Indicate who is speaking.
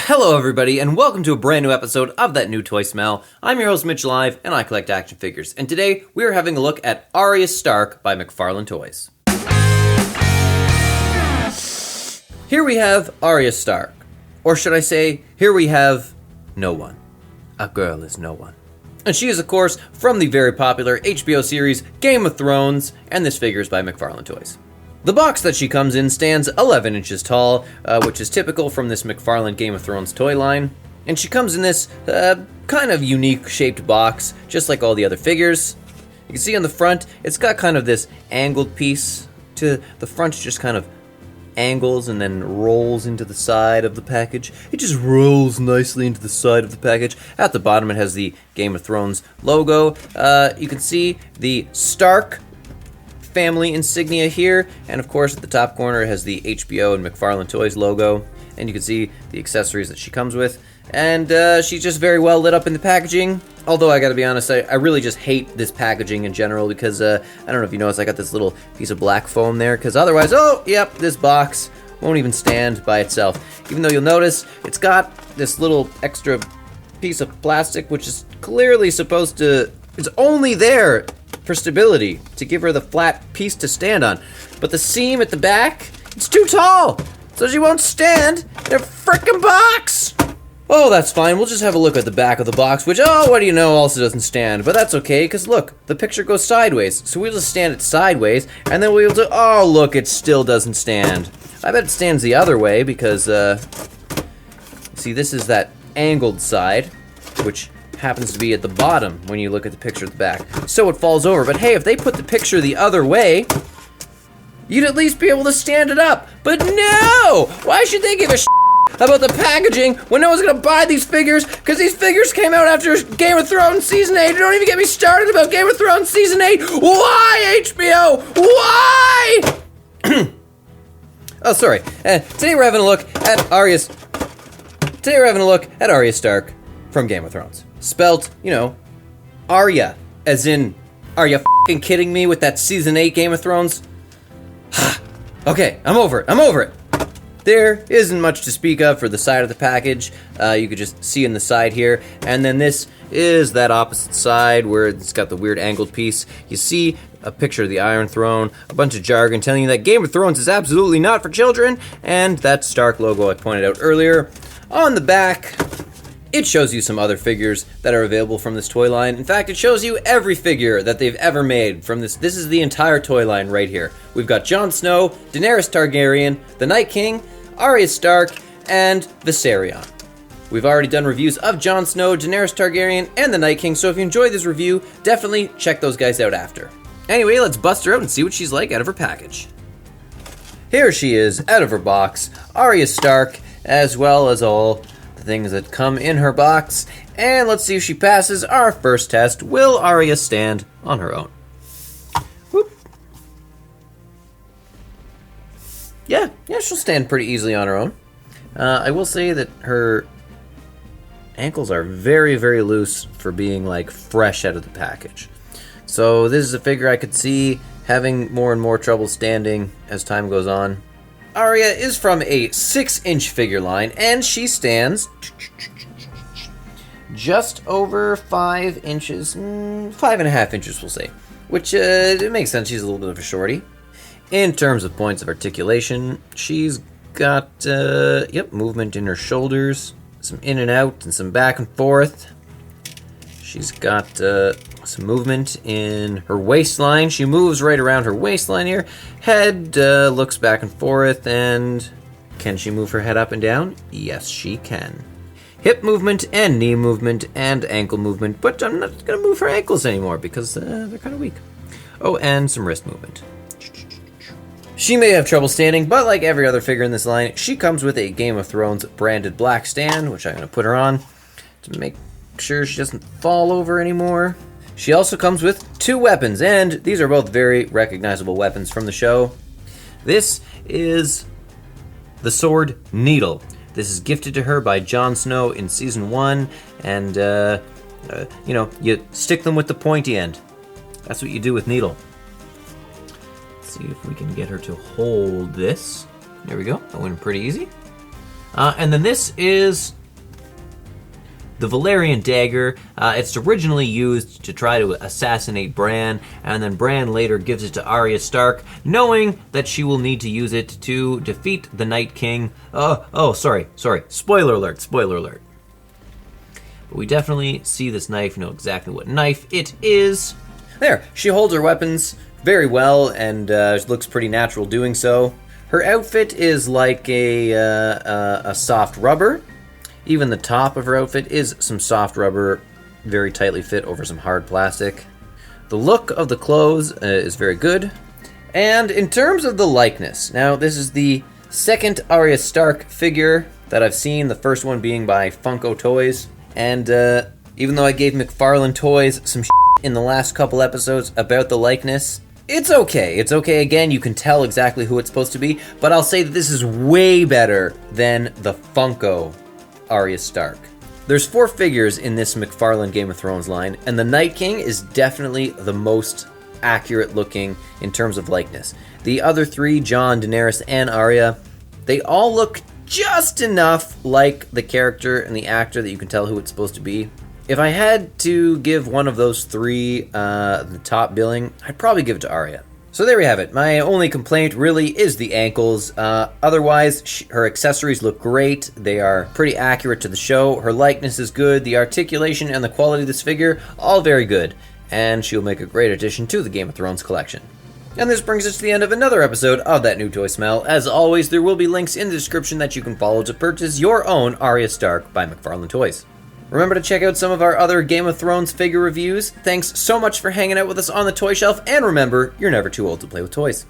Speaker 1: Hello everybody, and welcome to a brand new episode of That New Toy Smell. I'm your host Mitch Live, and I collect action figures. And today, we are having a look at Arya Stark by McFarlane Toys. Here we have Arya Stark. Or should I say, here we have no one. A girl is no one. And she is, of course, from the very popular HBO series Game of Thrones, and this figure is by McFarlane Toys. The box that she comes in stands 11 inches tall, which is typical from this McFarlane Game of Thrones toy line. And she comes in this kind of unique shaped box, just like all the other figures. You can see on the front, it's got kind of this angled piece. To the front, it just kind of angles and then rolls into the side of the package. It just rolls nicely into the side of the package. At the bottom, it has the Game of Thrones logo. You can see the Stark family insignia here, and of course at the top corner it has the HBO and McFarlane Toys logo, and you can see the accessories that she comes with, and she's just very well lit up in the packaging. Although I gotta be honest, I really just hate this packaging in general because I don't know if you noticed, I got this little piece of black foam there, because otherwise, this box won't even stand by itself. Even though you'll notice it's got this little extra piece of plastic, which is clearly supposed to, it's only there for stability, to give her the flat piece to stand on. But the seam at the back, it's too tall, so she won't stand in a frickin' box! Oh, that's fine, we'll just have a look at the back of the box, which, what do you know, also doesn't stand. But that's okay, because look, the picture goes sideways, so we'll just stand it sideways, and then we'll do, oh look, it still doesn't stand. I bet it stands the other way, because, see, this is that angled side, which happens to be at the bottom when you look at the picture at the back. So it falls over. But hey, if they put the picture the other way, you'd at least be able to stand it up. But no! Why should they give a about the packaging when no one's gonna buy these figures? Because these figures came out after Game of Thrones Season 8. Don't even get me started about Game of Thrones Season 8. Why, HBO? Why? Oh, sorry. Today we're having a look at Arya Stark from Game of Thrones. Spelt, Arya, as in, are you f***ing kidding me with that Season 8 Game of Thrones? Okay, I'm over it. There isn't much to speak of for the side of the package. You could just see in the side here. And then this is that opposite side where it's got the weird angled piece. You see a picture of the Iron Throne, a bunch of jargon telling you that Game of Thrones is absolutely not for children, and that Stark logo I pointed out earlier. On the back, it shows you some other figures that are available from this toy line. In fact, it shows you every figure that they've ever made from this. This is the entire toy line right here. We've got Jon Snow, Daenerys Targaryen, the Night King, Arya Stark, and Viserion. We've already done reviews of Jon Snow, Daenerys Targaryen, and the Night King, so if you enjoyed this review, definitely check those guys out after. Anyway, let's bust her out and see what she's like out of her package. Here she is, out of her box, Arya Stark, as well as all things that come in her box, and let's see if she passes our first test. Will Arya stand on her own? Whoop. Yeah, she'll stand pretty easily on her own. I will say that her ankles are very, very loose for being like fresh out of the package. So this is a figure I could see having more and more trouble standing as time goes on. Arya is from a 6-inch figure line, and she stands just over 5 inches, 5.5 inches, we'll say. Which, it makes sense, she's a little bit of a shorty. In terms of points of articulation, she's got, movement in her shoulders, some in and out, and some back and forth. She's got, some movement in her waistline. She moves right around her waistline here. Head looks back and forth, and can she move her head up and down? Yes, she can. Hip movement and knee movement and ankle movement, but I'm not going to move her ankles anymore because they're kind of weak. Oh, and some wrist movement. She may have trouble standing, but like every other figure in this line, she comes with a Game of Thrones branded black stand, which I'm going to put her on to make sure she doesn't fall over anymore. She also comes with 2 weapons, and these are both very recognizable weapons from the show. This is the sword Needle. This is gifted to her by Jon Snow in Season 1, and, you stick them with the pointy end. That's what you do with Needle. Let's see if we can get her to hold this. There we go. That went pretty easy. And then this is the Valerian dagger. It's originally used to try to assassinate Bran, and then Bran later gives it to Arya Stark, knowing that she will need to use it to defeat the Night King. Sorry. Spoiler alert. But we definitely see this knife, know exactly what knife it is. There, she holds her weapons very well and looks pretty natural doing so. Her outfit is like a soft rubber. Even the top of her outfit is some soft rubber, very tightly fit over some hard plastic. The look of the clothes is very good. And in terms of the likeness, now this is the second Arya Stark figure that I've seen, the first one being by Funko Toys. And even though I gave McFarlane Toys some in the last couple episodes about the likeness, it's okay. It's okay. Again, you can tell exactly who it's supposed to be, but I'll say that this is way better than the Funko Arya Stark. There's 4 figures in this McFarlane Game of Thrones line, and the Night King is definitely the most accurate looking in terms of likeness. The other 3, Jon, Daenerys, and Arya, they all look just enough like the character and the actor that you can tell who it's supposed to be. If I had to give one of those 3 the top billing, I'd probably give it to Arya. So there we have it. My only complaint really is the ankles. Otherwise, her accessories look great. They are pretty accurate to the show. Her likeness is good. The articulation and the quality of this figure, all very good. And she'll make a great addition to the Game of Thrones collection. And this brings us to the end of another episode of That New Toy Smell. As always, there will be links in the description that you can follow to purchase your own Arya Stark by McFarlane Toys. Remember to check out some of our other Game of Thrones figure reviews. Thanks so much for hanging out with us on the Toy Shelf, and remember, you're never too old to play with toys.